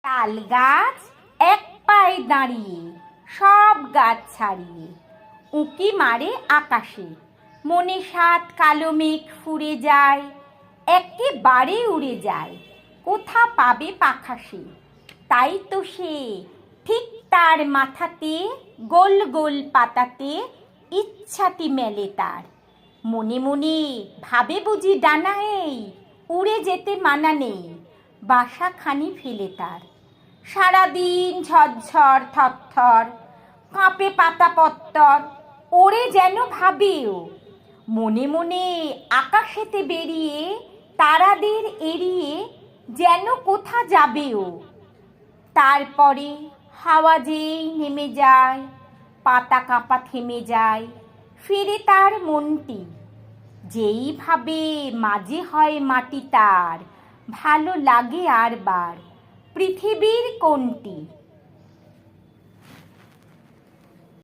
তাল গাছ এক পায়ে দাঁড়িয়ে, সব গাছ ছাড়িয়ে, উঁকি মারে আকাশে। মনে সাত কালো মেঘ ফুরে যায়, একেবারে উড়ে যায়, কোথা পাবে পাখা সে। তাই তো সে ঠিক তার মাথাতে গোল গোল পাতাতে ইচ্ছাটি মেলে তার। মনে মনে ভাবে বুঝি ডানা এই, উড়ে যেতে মানা নেই, বাসাখানি ফেলে তার। সারাদিন ঝরঝর থরথর কাঁপে পাতা পত্তর, ওরে যেন ভাবেও মনে মনে আকাশেতে বেরিয়ে, তারাদের এড়িয়ে যেন কোথা যাবেও। তারপরে হাওয়া যেই নেমে যায়, পাতা কাঁপা থেমে যায়, ফিরে তার মনটি। যেই ভাবে মাঝে হয় মাটি তার, ভালো লাগে আর বার পৃথিবীর কোনটি।